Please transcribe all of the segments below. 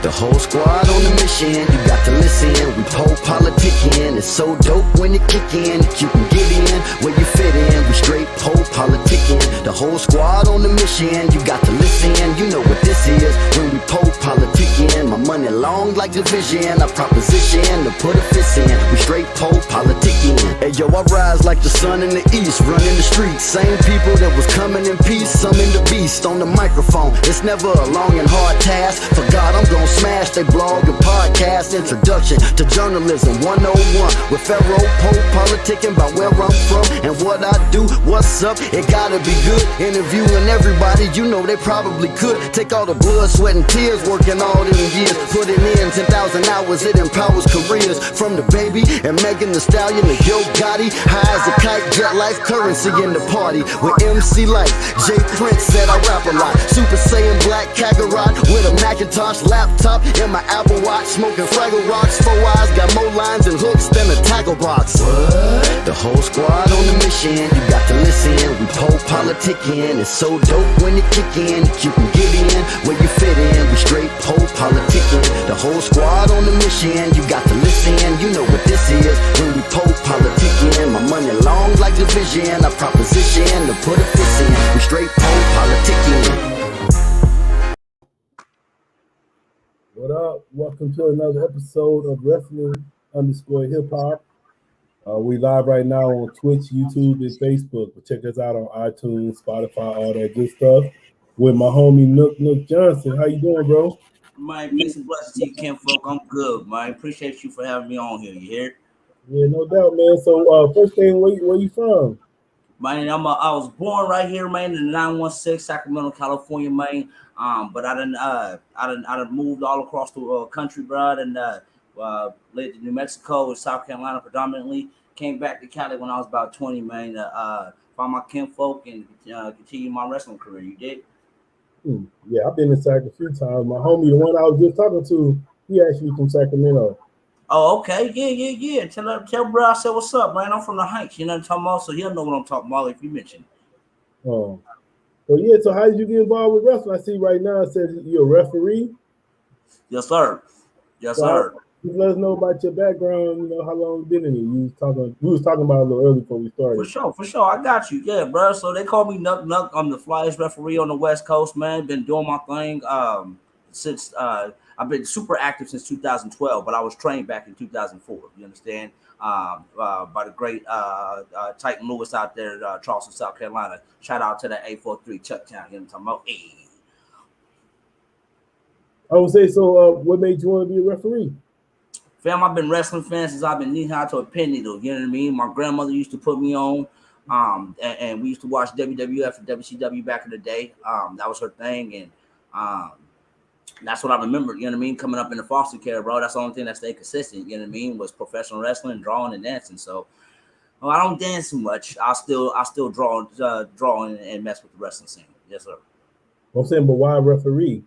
The whole squad on the mission, you got to listen. We pole politicking, it's so dope when it kick in. That you can get in where you fit in. We straight pole politicking. The whole squad on the mission, you got to listen. You know what this is when we pole politicking. My money long like division, a proposition to put a fist in. We straight pole politicking. Hey yo, I rise like the sun in the east, running the streets. Same people that was coming in peace, some in the beast on the microphone. It's never a long and hard task. For God, I'm gonna smash they blog and podcast. Introduction to journalism 101 with pharaoh pole politicking about where I'm from and what I do. What's up? It gotta be good. Interviewing everybody, you know they probably could take all the blood, sweat, and tears working all them years. Putting in 10,000 hours, it empowers careers. From the baby and Megan Thee Stallion to Yo Gotti, high as a kite, jet life currency in the party. With MC Light, J Prince said I rap a lot. Super Saiyan Black Kakarot with a Macintosh laptop and my Apple Watch, smoking Fraggle Rocks. 4 eyes, got more lines and hooks than a tackle box. What? The whole squad on the mission, you got to listen. We pole politicking, it's so dope when it kick in. That you can get in where you fit in. We straight pole politicking. The whole squad on the mission, you got to listen. You know what this is when we pole politicking. My money long like division, a proposition to put a fist in. We straight pole politicking. What up? Welcome to another episode of Wrestling_Hip Hop. We live right now on Twitch, YouTube, and Facebook. But check us out on iTunes, Spotify, all that good stuff. With my homie Nuk Nuk Johnson. How you doing, bro? My peace and blessings to you, Kim Folk. I'm good, man. Appreciate you for having me on here. You hear? Yeah, no doubt, man. So, first thing, where you from? Man, I was born right here, man, in 916 Sacramento, California, man. But I done moved all across the country, bro, and lived in New Mexico and South Carolina predominantly. Came back to Cali when I was about 20, man. Find my kinfolk and continue my wrestling career. You did? Yeah, I've been in Sac a few times. My homie, the one I was just talking to, he actually from Sacramento. Oh, okay. Yeah. Tell bro I said what's up, man. I'm from the Heights. You know what I'm talking about? So he'll know what I'm talking about if you mention. Oh. So how did you get involved with wrestling? I see right now it says you're a referee. Yes, sir. Just let us know about your background, you know, how long you've been in it. We was talking about it a little early before we started. For sure. I got you. Yeah, bro. So they call me Nuk Nuk. I'm the flyest referee on the West Coast, man. Been doing my thing since I've been super active since 2012, but I was trained back in 2004. You understand? By the great Titan Lewis out there, Charleston, South Carolina. Shout out to the 843 Chucktown. You know what I'm talking about? Hey. I would say so. What made you want to be a referee? Fam, I've been wrestling fan since I've been knee high to a pin needle. You know what I mean? My grandmother used to put me on, and we used to watch WWF and WCW back in the day. That was her thing, and that's what I remember. You know what I mean? Coming up in the foster care, bro. That's the only thing that stayed consistent. You know what I mean? Was professional wrestling, drawing, and dancing. So, I don't dance too much. I still draw and mess with the wrestling scene. Yes, sir. I'm saying, but why referee?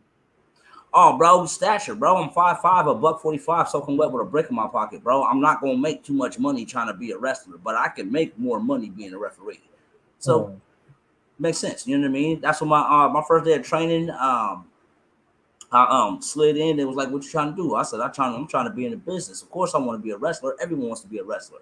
Oh, bro, stature, bro. I'm 5'5", $145, soaking wet with a brick in my pocket, bro. I'm not gonna make too much money trying to be a wrestler, but I can make more money being a referee. So makes sense. You know what I mean? That's what my first day of training. I slid in. It was like, "What you trying to do?" I said, "I'm trying to be in the business. Of course, I want to be a wrestler. Everyone wants to be a wrestler."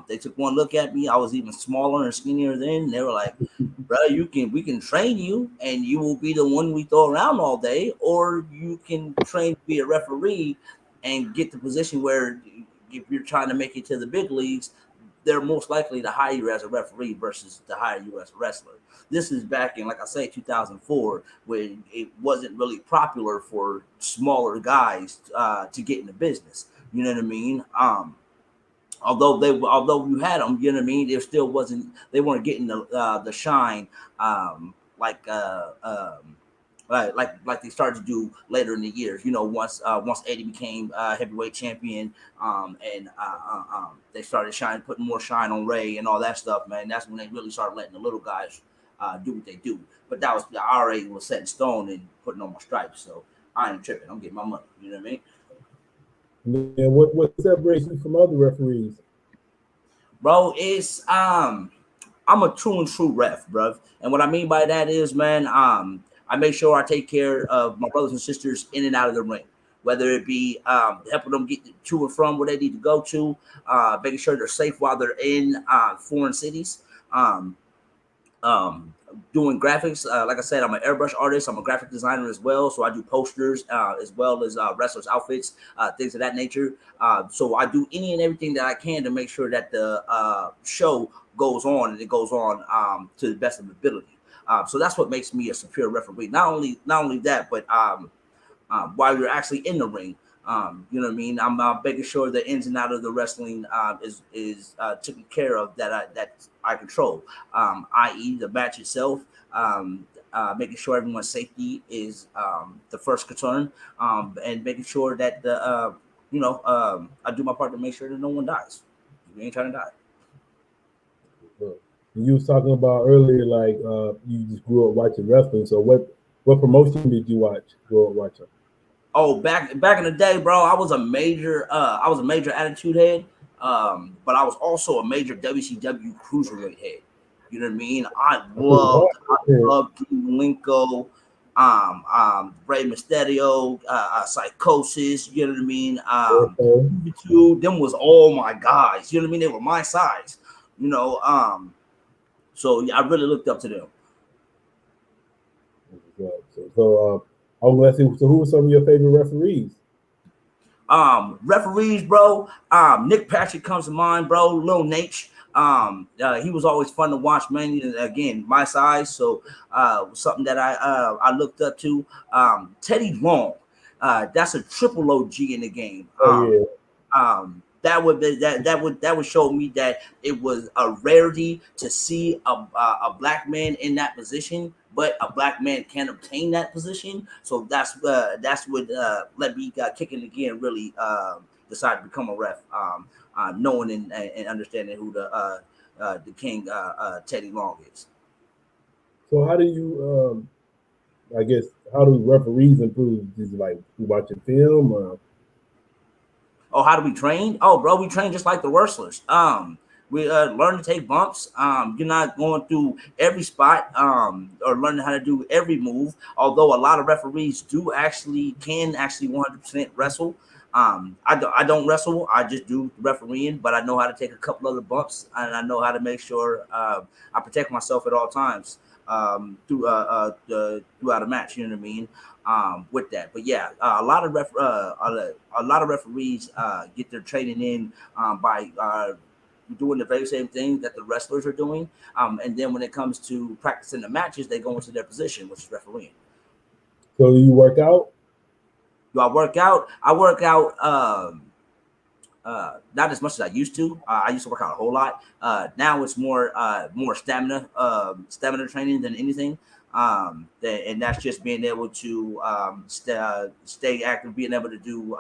They took one look at me. I was even smaller and skinnier then. They were like, "Bro, we can train you, and you will be the one we throw around all day, or you can train to be a referee and get the position where if you're trying to make it to the big leagues, they're most likely to hire you as a referee versus to hire you as a wrestler." This is back in, like I say, 2004, when it wasn't really popular for smaller guys to get in the business. You know what I mean? Although you had them, you know what I mean, they weren't getting the shine like they started to do later in the years. You know, once Eddie became heavyweight champion, and they started putting more shine on Ray and all that stuff. Man, that's when they really started letting the little guys do what they do. But that was the RA was set in stone and putting on my stripes. So I ain't tripping. I'm getting my money. You know what I mean? And what separates you from other referees? Bro, it's I'm a true ref, bro. And what I mean by that is, man, I make sure I take care of my brothers and sisters in and out of the ring. whether it be helping them get to and from where they need to go to, making sure they're safe while they're in foreign cities. Um, um, Doing graphics. Like I said, I'm an airbrush artist. I'm a graphic designer as well, so I do posters as well as wrestlers' outfits, things of that nature. So I do any and everything that I can to make sure that the show goes on and it goes on to the best of ability. So that's what makes me a superior referee. Not only that, but while you're actually in the ring. You know what I mean? I'm making sure the ins and out of the wrestling is taken care of that I control, i.e. the match itself. Making sure everyone's safety is the first concern, and making sure that I do my part to make sure that no one dies. We ain't trying to die. You was talking about earlier, like you just grew up watching wrestling. So what promotion did you grow up watching? Oh, back in the day, bro, I was a major attitude head, but I was also a major WCW cruiserweight head. You know what I mean? I loved Linko, Rey Mysterio, Psychosis. You know what I mean? Them was all my guys. You know what I mean? They were my size. You know, so yeah, I really looked up to them. So I was going to say, so who were some of your favorite referees? Referees, bro. Nick Patrick comes to mind, bro. Lil Nate. He was always fun to watch, man. Again, my size, so something that I looked up to. Teddy Long. That's a triple OG in the game. That would show me that it was a rarity to see a black man in that position, but a black man can obtain that position. So that's what let me kicking again. Really decide to become a ref, knowing and understanding who the king Teddy Long is. So how do you how do referees improve? Is it like watching film or? Oh, how do we train? Oh, bro, we train just like the wrestlers. We learn to take bumps. You're not going through every spot or learning how to do every move. Although a lot of referees can 100% wrestle. I don't wrestle. I just do refereeing, but I know how to take a couple other bumps, and I know how to make sure I protect myself at all times throughout a match. You know what I mean? With that, but yeah, a lot of referees get their training in by doing the very same thing that the wrestlers are doing, and then when it comes to practicing the matches, they go into their position, which is refereeing. So do you work out? Do I work out? I work out not as much as I used to. I used to work out a whole lot. Now it's more stamina training than anything. And that's just being able to stay active, being able to do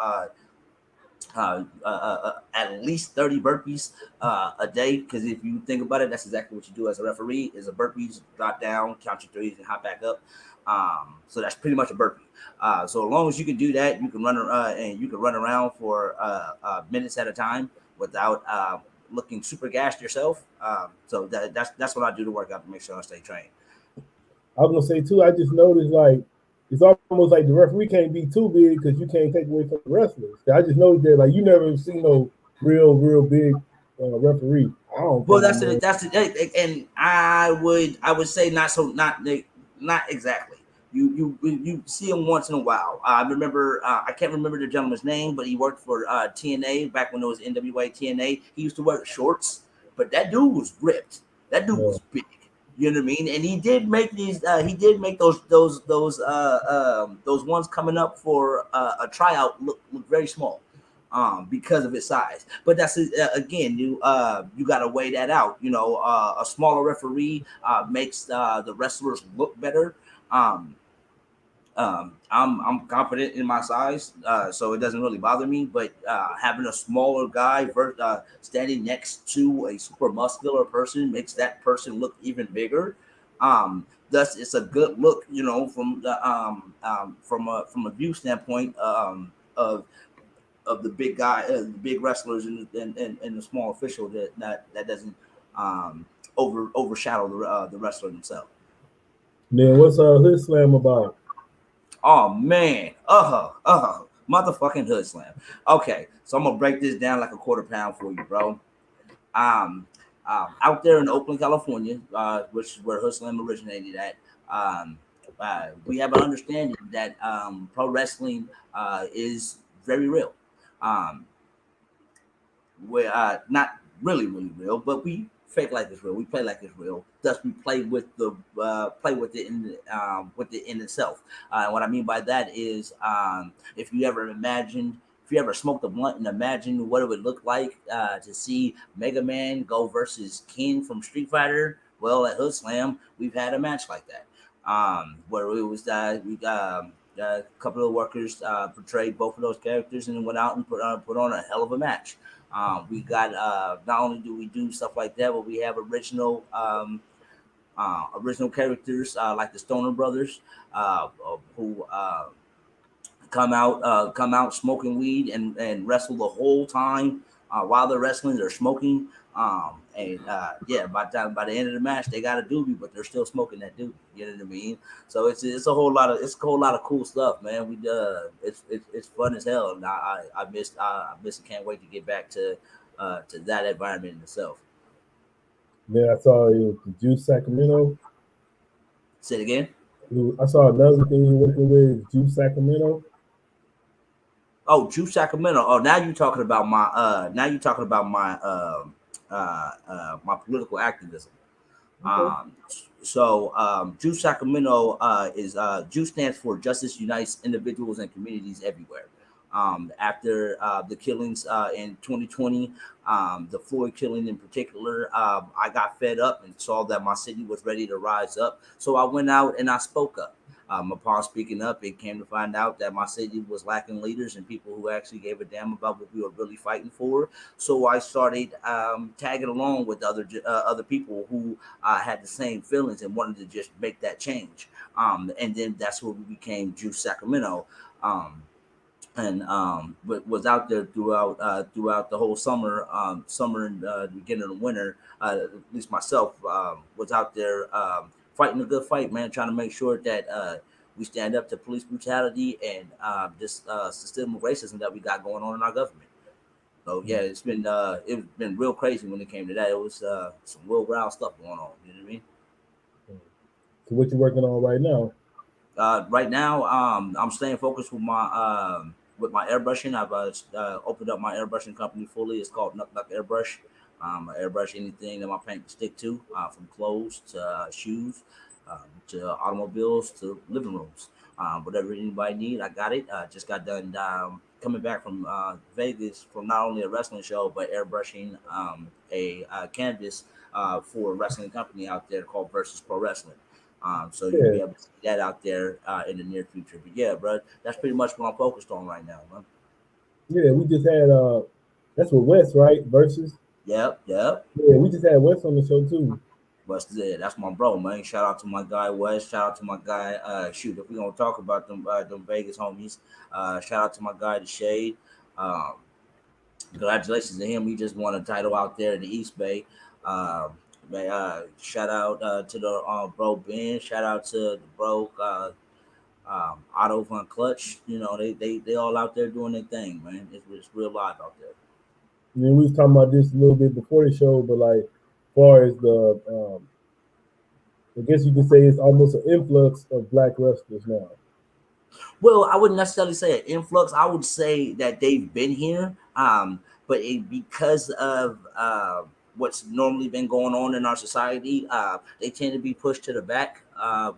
at least 30 burpees a day. Because if you think about it, that's exactly what you do as a referee: is a burpees, drop down, count your threes, and hop back up. So that's pretty much a burpee. So as long as you can do that, you can run around for minutes at a time without looking super gassed yourself. So that's what I do to work out to make sure I stay trained. I was gonna say too. I just noticed like it's almost like the referee can't be too big because you can't take away from the wrestlers. I just noticed that like you never seen no real big referee. Well, that's it, and I would say not exactly. You see him once in a while. I remember I can't remember the gentleman's name, but he worked for TNA back when it was NWA TNA. He used to wear shorts, but that dude was ripped. That dude was big. You know what I mean? And he did make these. He did make those ones coming up for a tryout look very small, because of his size. But that's again, you got to weigh that out. You know, a smaller referee makes the wrestlers look better. I'm confident in my size, so it doesn't really bother me. But having a smaller guy standing next to a super muscular person makes that person look even bigger. Thus, it's a good look, you know, from the from a view standpoint of the big guy, the big wrestlers, and the small official that doesn't overshadow the wrestler himself. Then what's Hood Slam about? Oh man, Motherfucking hood slam. Okay, so I'm gonna break this down like a quarter pound for you, bro. Out there in Oakland, California, which is where hood slam originated at. We have an understanding that pro wrestling is very real. We're not really real, but we fake like it's real. We play like it's real. Thus, we play with it in itself. What I mean by that is, if you ever smoked a blunt and imagined what it would look like to see Mega Man go versus King from Street Fighter, well, at Hood Slam, we've had a match like that, where it was a couple of workers portrayed both of those characters and went out and put on a hell of a match. We got not only do we do stuff like that, but we have original characters like the Stoner Brothers, who come out smoking weed and wrestle the whole time while they're wrestling. They're smoking, yeah. By the end of the match, they got a doobie, but they're still smoking that doobie. You know what I mean? So it's a whole lot of cool stuff, man. It's fun as hell, and I miss and can't wait to get back to that environment in itself. Then I saw the Juice Sacramento. Say it again. I saw another thing you're working with, Juice Sacramento. Oh, Juice Sacramento. Oh, now you're talking about my my political activism. Okay. Juice Sacramento is Juice stands for Justice Unites Individuals and Communities Everywhere. After the killings in 2020, the Floyd killing in particular, I got fed up and saw that my city was ready to rise up. So I went out and I spoke up. Upon speaking up, it came to find out that my city was lacking leaders and people who actually gave a damn about what we were really fighting for. So I started tagging along with other people who had the same feelings and wanted to just make that change. And then that's where we became Juice Sacramento. But was out there throughout the whole summer and the beginning of the winter. At least myself was out there fighting a good fight, man, trying to make sure that we stand up to police brutality and this systemic racism that we got going on in our government. So yeah, it's been real crazy when it came to that. It was some real wild stuff going on. You know what I mean? So what you working on right now? Right now, I'm staying focused with my airbrushing. I've opened up my airbrushing company fully. It's called Nuk Nuk Airbrush. I airbrush anything that my paint can stick to, from clothes to shoes, to automobiles to living rooms. Whatever anybody need, I got it. Just got done coming back from Vegas from not only a wrestling show but airbrushing a canvas for a wrestling company out there called Versus Pro Wrestling. So you'll be able to see that out there in the near future. But yeah, bro, that's pretty much what I'm focused on right now, man. Yeah, we just had that's with Wes, right? Versus. Yep. Yeah, we just had Wes on the show too. Wes, that's my bro, man. Shout out to my guy Wes. Shout out to my guy. Shoot, if we're gonna talk about them Vegas homies, shout out to my guy The Shade. Congratulations to him. He just won a title out there in the East Bay. Shout out to the bro Ben. Shout out to the bro Otto Von Clutch. You know, they all out there doing their thing, man. It's real live out there. I mean, we was talking about this a little bit before the show, but like, as far as the, I guess you could say it's almost an influx of black wrestlers now. Well, I wouldn't necessarily say an influx. I would say that they've been here, but because of what's normally been going on in our society, they tend to be pushed to the back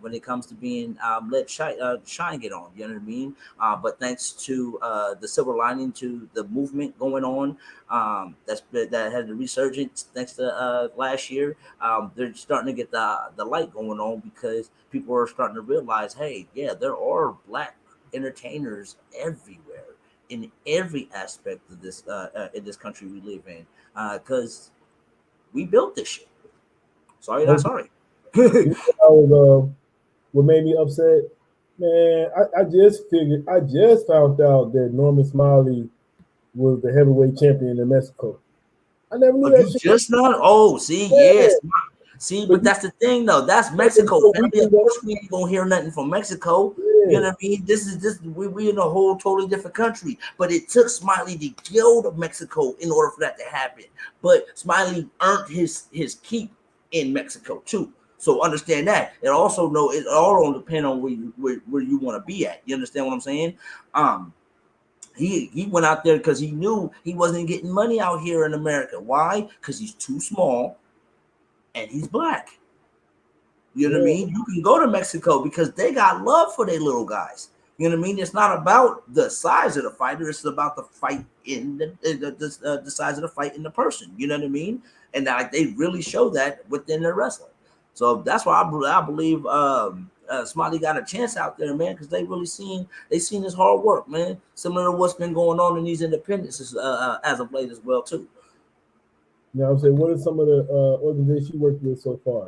when it comes to being let shine get on. You know what I mean? But thanks to the silver lining to the movement going on, that had the resurgence thanks to last year, they're starting to get the light going on because people are starting to realize, hey, yeah, there are black entertainers everywhere in every aspect of this in this country we live in, because we built this shit. Sorry, not sorry. What made me upset, man, I just found out that Norman Smiley was the heavyweight champion in Mexico. I never knew that shit. Just not. Oh, see, yes. See, but that's the thing, though. That's Mexico. We ain't gonna hear nothing from Mexico. You know what I mean? We in a whole totally different country. But it took Smiley to go to Mexico in order for that to happen. But Smiley earned his keep in Mexico too. So understand that. It also know it all don't depend on where you want to be at. You understand what I'm saying? He went out there because he knew he wasn't getting money out here in America. Why? Because he's too small and he's black. You know what I mean? You can go to Mexico because they got love for their little guys. You know what I mean? It's not about the size of the fighter; it's about the fight in the size of the fight in the person. You know what I mean? And they really show that within their wrestling. So that's why I believe Smiley got a chance out there, man, because they seen his hard work, man. Similar to what's been going on in these independents as of late as well too. Now I'm saying, what are some of the organizations you worked with so far?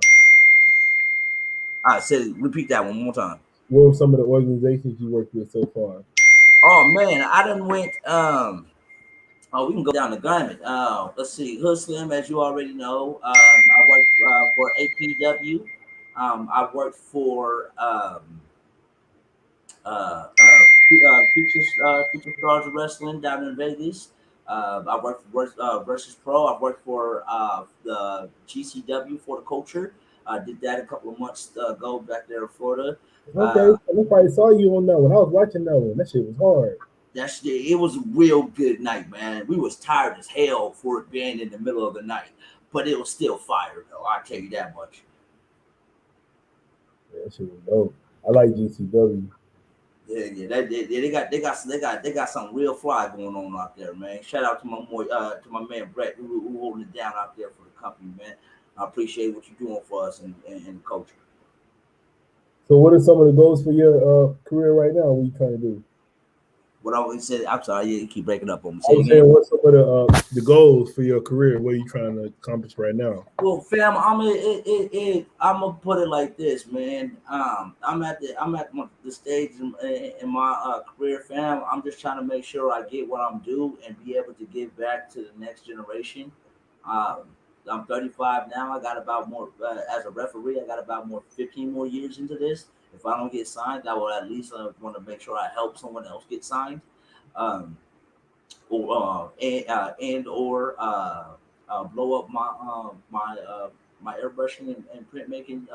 I said, repeat that one more time. What were some of the organizations you worked with so far? Oh man, I done went. We can go down the gamut. Let's see, Hood Slim, as you already know. I worked for APW. I worked for Future Stars of Wrestling down in Vegas. I worked for Versus Pro. I worked for the GCW for the culture. I did that a couple of months ago back there in Florida. Okay, I probably saw you on that one. I was watching that one. That shit was hard. It was a real good night, man. We was tired as hell for it being in the middle of the night, but it was still fire, though. I tell you that much. Yeah, that shit was dope. I like GCW. Yeah. They got some real fly going on out there, man. Shout out to my man Brett, who holding it down out there for the company, man. I appreciate what you're doing for us and the culture. So, what are some of the goals for your career right now? What are you trying to do? What I always said, I'm sorry, you keep breaking up on me. I was saying, what's some of the goals for your career? What are you trying to accomplish right now? Well, fam, I'm gonna put it like this, man. I'm at the stage in my career, fam. I'm just trying to make sure I get what I'm due and be able to give back to the next generation. I'm 35 now. I got about more as a referee. I got about 15 more years into this. If I don't get signed, I will at least want to make sure I help someone else get signed. Um, or blow up my airbrushing and printmaking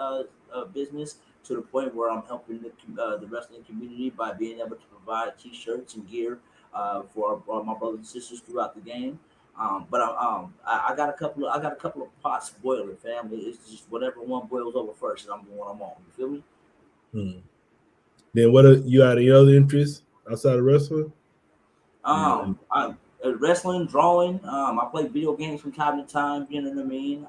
business to the point where I'm helping the wrestling community by being able to provide T-shirts and gear for my brothers and sisters throughout the game. I got a couple of pots boiling, family. It's just whatever one boils over first, and I'm the one I'm on. You feel me? Then what are you got any other interests outside of wrestling? Wrestling, drawing. I play video games from time to time. You know what I mean.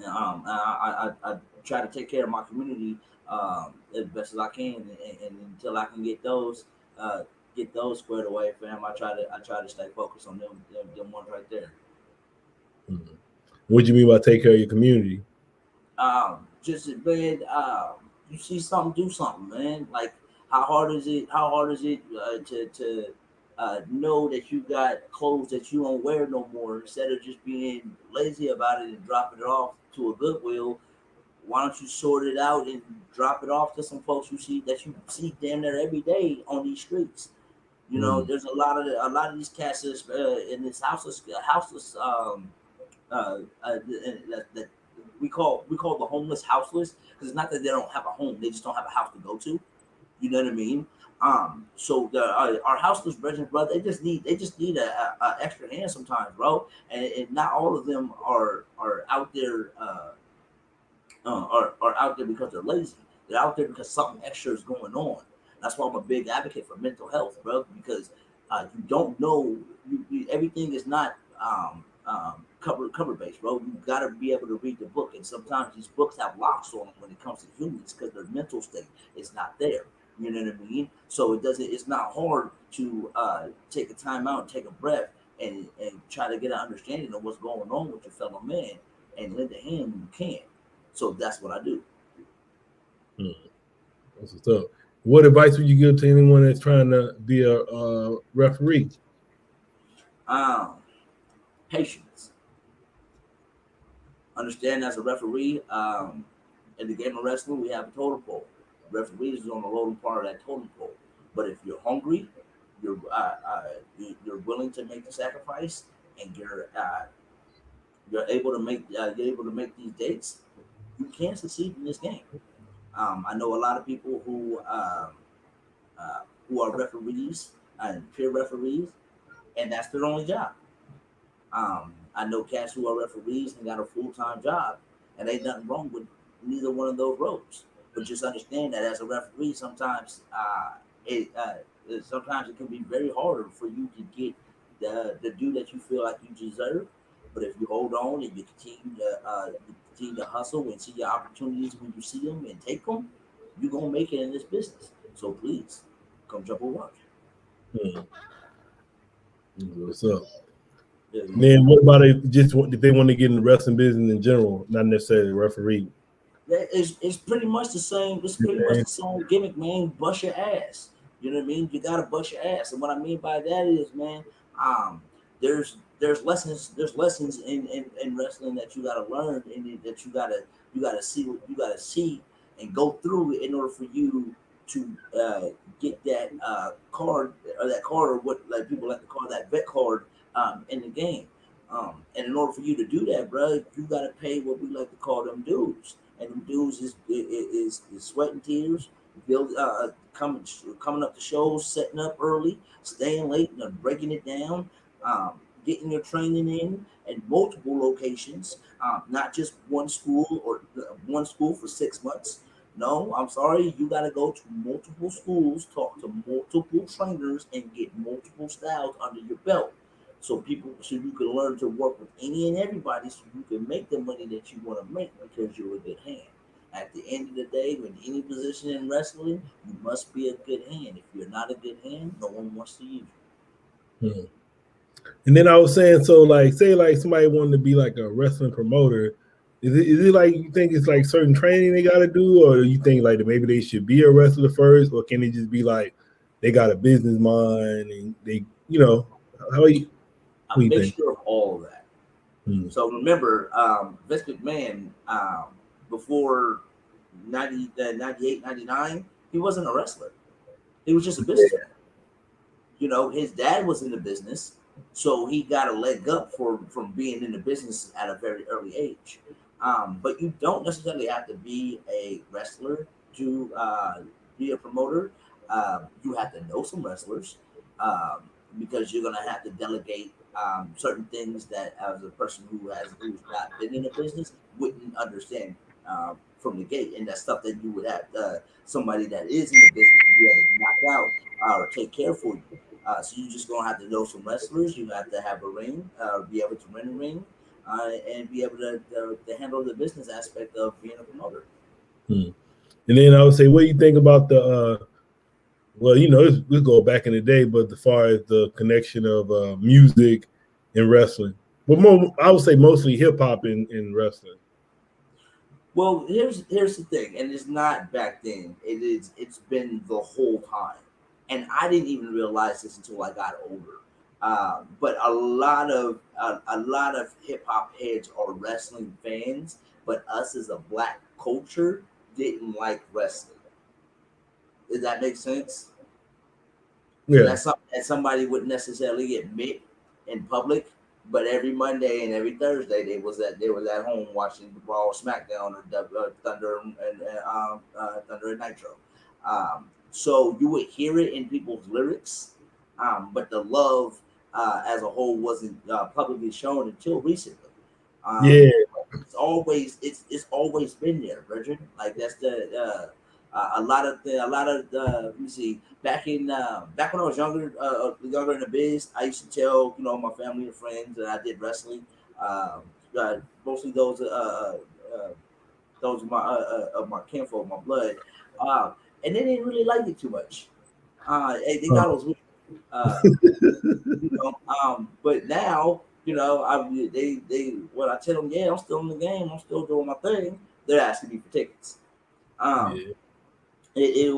I try to take care of my community as best as I can, and until I can get those squared away, fam. I try to stay focused on them ones right there. What do you mean by take care of your community? Just man, you see something, do something, man. Like how hard is it to know that you got clothes that you don't wear no more, instead of just being lazy about it and dropping it off to a Goodwill? Why don't you sort it out and drop it off to some folks you see damn near every day on these streets? You know, there's a lot of these cats in this houseless that we call the homeless houseless, because it's not that they don't have a home, they just don't have a house to go to. You know what I mean? So our houseless brethren, bro, they just need a extra hand sometimes, bro. And not all of them are out there are out there because they're lazy. They're out there because something extra is going on. That's why I'm a big advocate for mental health, bro, because you don't know, everything is not cover based, bro. You got to be able to read the book, and sometimes these books have locks on them when it comes to humans because their mental state is not there. You know what I mean? So it's not hard to take a time out and take a breath and try to get an understanding of what's going on with your fellow man and lend a hand when you can. So that's what I do. That's what's up. What advice would you give to anyone that's trying to be a referee? Patience. Understand, as a referee, in the game of wrestling, we have a totem pole. referees is on the lower part of that totem pole. But if you're hungry, you're willing to make the sacrifice, and you're able to make these dates, you can succeed in this game. I know a lot of people who are referees and peer referees, and that's their only job. I know cats who are referees and got a full time job, and ain't nothing wrong with neither one of those roles. But just understand that as a referee, sometimes it can be very hard for you to get the due that you feel like you deserve. But if you hold on and you continue to hustle and see your opportunities when you see them and take them, you're gonna make it in this business. So please, come jump on work. What's up? Yeah, Then what about if they want to get in the wrestling business in general, not necessarily referee? it's pretty much the same. It's pretty much the same gimmick, man. Bust your ass. You know what I mean? You gotta bust your ass. And what I mean by that is, man, um, there's lessons in wrestling that you gotta learn and that you gotta see and go through in order for you to get that card or what like people like to call that vet card in the game. And in order for you to do that, bro, you gotta pay what we like to call them dues. And them dues is sweat and tears, build coming up to shows, setting up early, staying late, and breaking it down, getting your training in at multiple locations, not just one school for 6 months. No, I'm sorry, you got to go to multiple schools, talk to multiple trainers, and get multiple styles under your belt. So you can learn to work with any and everybody, so you can make the money that you want to make because you're a good hand. At the end of the day, with any position in wrestling, you must be a good hand. If you're not a good hand, no one wants to use you. And then I was saying, so like, say like somebody wanted to be like a wrestling promoter, is it like you think it's like certain training they got to do, or you think like that maybe they should be a wrestler first, or can it just be like they got a business mind and they, how you think? Mixture of all of that. So remember, Vince McMahon, before 98, 99, he wasn't a wrestler. He was just a businessman. His dad was in the business, so he got a leg up from being in the business at a very early age. But you don't necessarily have to be a wrestler to be a promoter. You have to know some wrestlers because you're gonna have to delegate certain things that as a person who's not been in a business wouldn't understand from the gate, and that's stuff that you would have somebody that is in the business to be able to knock out or take care for you. So you just gonna have to know some wrestlers. You have to have a ring, be able to rent a ring, and be able to handle the business aspect of being a promoter. And then I would say, what do you think about the? Well, we go back in the day, but as far as the connection of music and wrestling, but I would say mostly hip hop in wrestling. Well, here's the thing, and it's not back then. It's been the whole time, and I didn't even realize this until I got older. But a lot of hip hop heads are wrestling fans, but us as a black culture didn't like wrestling. Does that make sense? So Yeah. that's something that somebody wouldn't necessarily admit in public, but every Monday and every Thursday they was at home watching the Raw, SmackDown, or Thunder and Nitro. So you would hear it in people's lyrics, but the love as a whole wasn't publicly shown until recently. Yeah. It's always been there, Bridget. Like that's the a lot of let me see, back when I was younger in the biz, I used to tell my family and friends that I did wrestling. Mostly those of my kinfolk, my blood, and they didn't really like it too much. They thought it was weird. But now, when I tell them, yeah, I'm still in the game, I'm still doing my thing, they're asking me for tickets. Yeah. It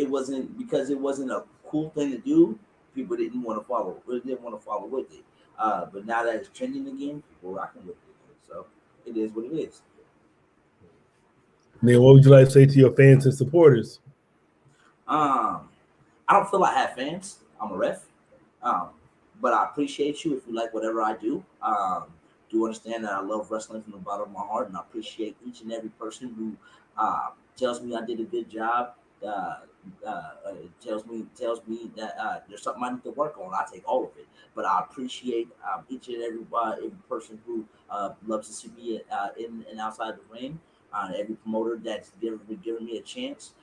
wasn't because it wasn't a cool thing to do. People didn't want to follow. Didn't want to follow with it. But now that it's trending again, people are rocking with it. So it is what it is. Then what would you like to say to your fans and supporters? I don't feel I have fans. I'm a ref. Um, but I appreciate you if you like whatever I do. Do understand that I love wrestling from the bottom of my heart, and I appreciate each and every person who tells me I did a good job. Uh, tells me that there's something I need to work on. I take all of it, but I appreciate each and every person who loves to see me in and outside the ring. Every promoter that's given me a chance.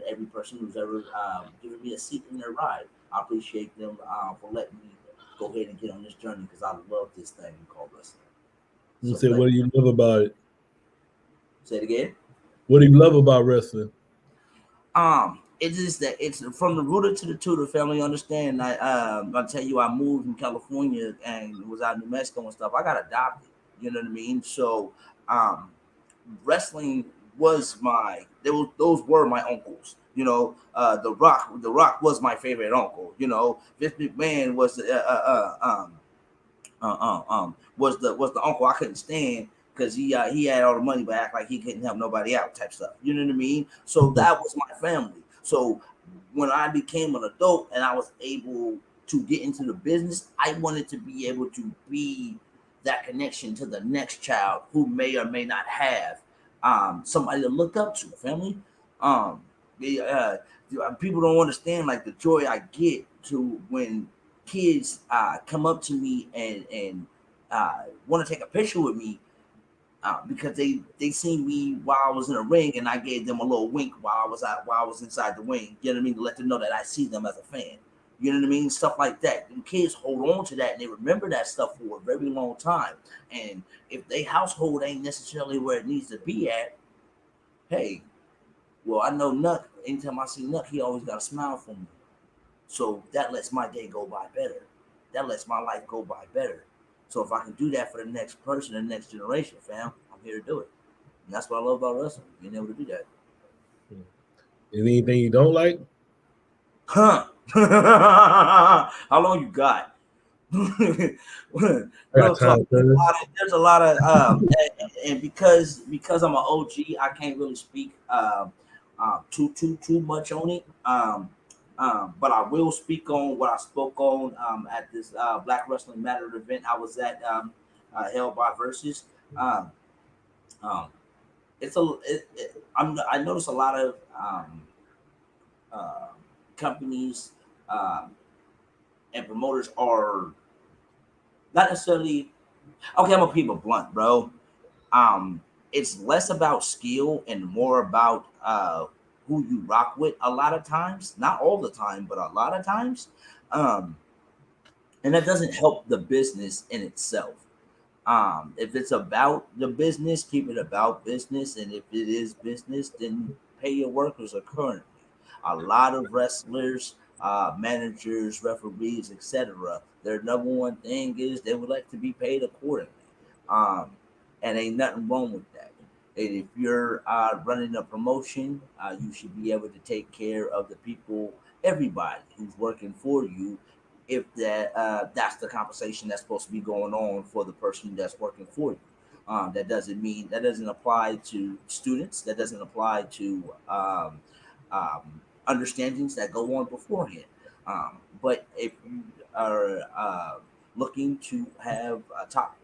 Every person who's ever given me a seat in their ride. I appreciate them for letting me go ahead and get on this journey because I love this thing called wrestling. You So say, what do you love about it? Say it again. What do you love about wrestling? It is that it's from the rooter to the tutor family. Understand? I tell you, I moved from California and was out in New Mexico and stuff. I got adopted. You know what I mean? So, um, wrestling was those were my uncles. You know, the Rock was my favorite uncle. You know, Vince McMahon was was the uncle I couldn't stand because he had all the money but act like he couldn't help nobody out type stuff. You know what I mean? So that was my family. So when I became an adult and I was able to get into the business, I wanted to be able to be that connection to the next child who may or may not have somebody to look up to. Family, um, people don't understand like the joy I get to when kids come up to me and want to take a picture with me because they seen me while I was in a ring and I gave them a little wink while I was inside the ring. You know what I mean? To let them know that I see them as a fan. You know what I mean? Stuff like that. And kids hold on to that and they remember that stuff for a very long time. And if their household ain't necessarily where it needs to be at, hey, well, I know Nuck. Anytime I see Nuck, he always got a smile for me. So that lets my day go by better. That lets my life go by better. So if I can do that for the next person, the next generation, fam, I'm here to do it. And that's what I love about wrestling, being able to do that. Anything you don't like? Huh? How long you got? I got Real talk. time, sir. There's a lot of and because I'm an OG, I can't really speak too much on it. But I will speak on what I spoke on at this Black Wrestling Matter event I was at held by Versus. Um, um, I notice a lot of uh, companies um, and promoters are not necessarily okay. I'm gonna keep it blunt, bro. Um, it's less about skill and more about who you rock with. A lot of times, not all the time, but a lot of times, um, and that doesn't help the business in itself. If it's about the business, keep it about business, and if it is business, then pay your workers accordingly. A lot of wrestlers, managers, referees, etc. Their number one thing is they would like to be paid accordingly, um, and ain't nothing wrong with that. And if you're running a promotion, you should be able to take care of the people, everybody who's working for you, if that's the conversation that's supposed to be going on for the person that's working for you. That doesn't apply to students. That doesn't apply to understandings that go on beforehand. But if you are looking to have a top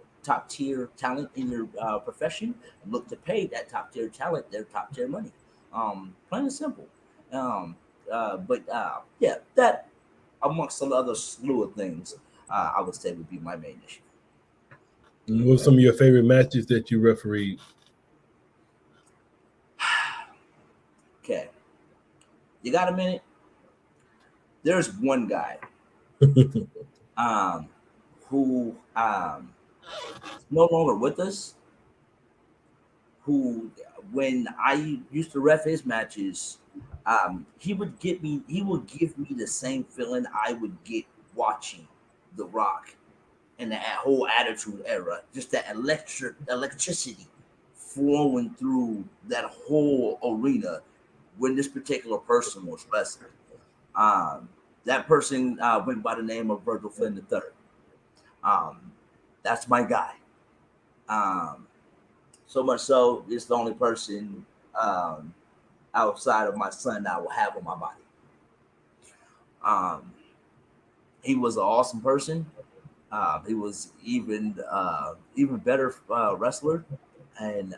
tier talent in your profession, look to pay that top tier talent their top tier money. Plain and simple. Um, but yeah, that amongst some other slew of things, I would say would be my main issue. And what's some of your favorite matches that you refereed? Okay, you got a minute? There's one guy um, who is no longer with us. Who, when I used to ref his matches, he would give me the same feeling I would get watching The Rock and that whole Attitude Era, just that electricity flowing through that whole arena when this particular person was wrestling. Um, that person went by the name of Virgil Flynn III. Um, that's my guy. Um, so much so, it's the only person outside of my son that I will have on my body. He was an awesome person. He was even better wrestler, and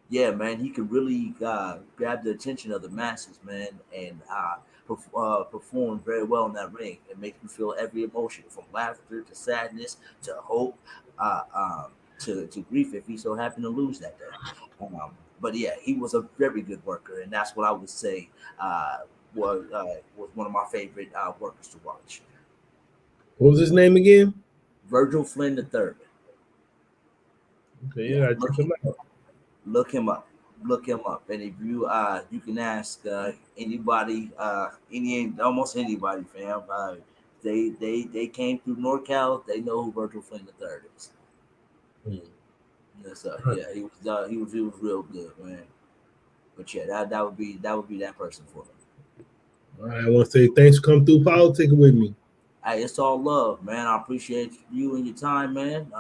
yeah, man, he could really grab the attention of the masses, man, and perform very well in that ring. It makes you feel every emotion, from laughter to sadness to hope, to grief if he so happened to lose that day. But yeah, he was a very good worker, and that's what I would say was one of my favorite workers to watch. What was his name again? Virgil Flynn III. Okay, Yeah, yeah, check him out. look him up. Look him up, and if you you can ask anybody, almost anybody, fam. They came through NorCal. They know who Virgil Flynn III is. Yes, yeah, he was real good, man. But yeah, that would be that person for me. All right, I want to say thanks for coming through politics with me. Hey, it's all love, man. I appreciate you and your time, man.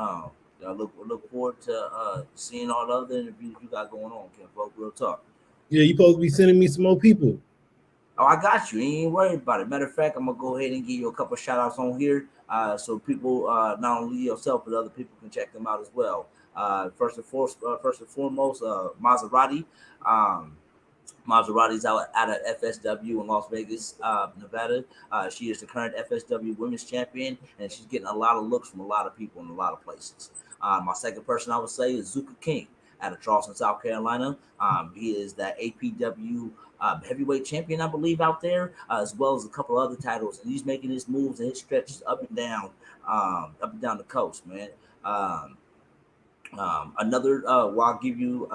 I look forward to seeing all the other interviews you got going on, Ken Folk. Real talk. Yeah, you supposed to be sending me some more people. Oh, I got you. You ain't worried about it. Matter of fact, I'm gonna go ahead and give you a couple of shout outs on here, so people, not only yourself but other people, can check them out as well. First and foremost, Maserati. Maserati's out of FSW in Las Vegas, Nevada. She is the current FSW Women's Champion, and she's getting a lot of looks from a lot of people in a lot of places. My second person I would say is Zuka King out of Charleston, South Carolina. He is the APW heavyweight champion, I believe, out there, as well as a couple other titles. And he's making his moves and his stretches up and down the coast, man. Another, well, I'll give you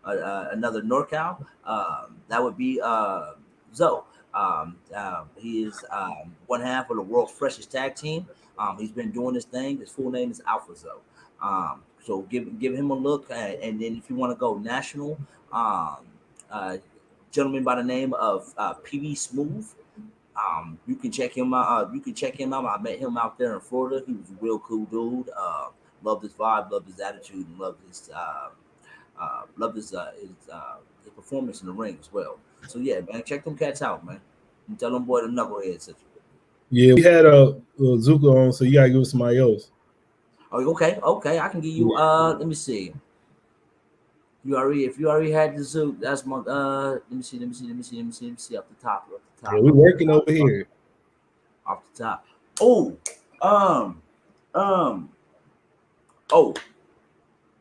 another NorCal. That would be Zoe. He is one half of the world's freshest tag team. He's been doing this thing. His full name is Alpha Zoe. So give him a look, and then if you want to go national, gentleman by the name of PB Smooth. You can check him out. I met him out there in Florida. He was a real cool dude. Loved his vibe, loved his attitude, and loved his performance in the ring as well. So yeah, man, check them cats out, man. And tell them boy the knuckleheads. Yeah, we had Zuka on, so you gotta give us somebody else. Oh, okay. I can give you. Let me see. If you already had the Zook, that's my. Let me see. Up the top. Yeah, we're working over here. Off the top. Oh,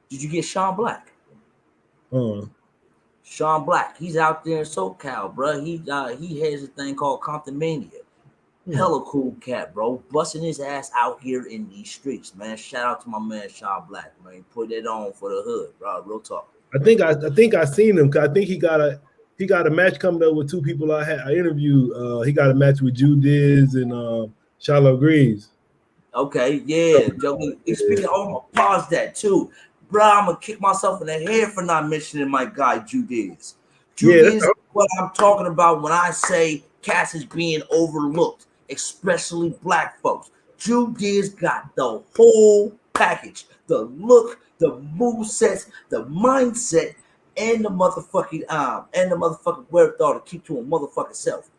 did you get Sean Black? Sean Black, he's out there in SoCal, bro. He has a thing called Compton Mania. Hella cool cat, bro. Busting his ass out here in these streets, man. Shout out to my man Sean Black, man. Put it on for the hood, bro. Real talk. I think I seen him, because I think he got a match coming up with two people I interviewed. He got a match with Judiz and Charlotte Greaves. Okay, yeah. Speaking, I'm gonna pause that too. Bro, I'm gonna kick myself in the head for not mentioning my guy Judiz. Judiz is what I'm talking about when I say Cass is being overlooked, especially black folks. Judiz got the whole package: the look, the move sets, the mindset, and the motherfucking wherewithal to keep to a motherfucking self.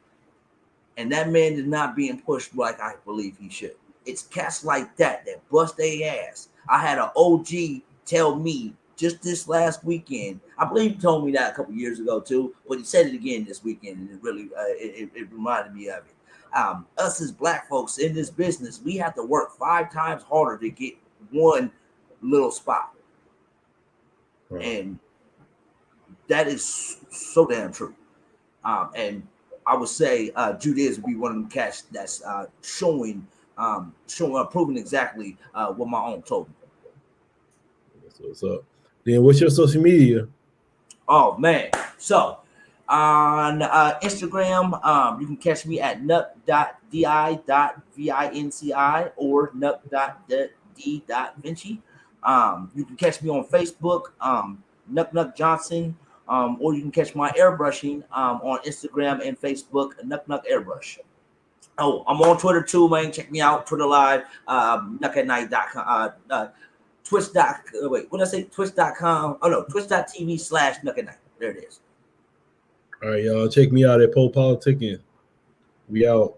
And that man is not being pushed like I believe he should. It's cats like that bust their ass. I had an OG tell me just this last weekend. I believe he told me that a couple years ago too, but he said it again this weekend, and it really it reminded me of it. Us as black folks in this business, we have to work 5 times harder to get one little spot, and that is so damn true. And I would say Judiz would be one of them cats that's proving exactly what my own told me. That's what's up. Then what's your social media? Oh man, so on Instagram, you can catch me at nuck.di.vinci or nuck.d.vinci. You can catch me on Facebook, Nuk Nuk Johnson, or you can catch my airbrushing on Instagram and Facebook, Nuk Nuk Airbrush. Oh, I'm on Twitter too, man. Check me out, Twitter Live, nuckatnight.com. Twitch.com. Oh no, twitch.tv/Nuck There it is. All right, y'all. Check me out at Pole Politicking. We out.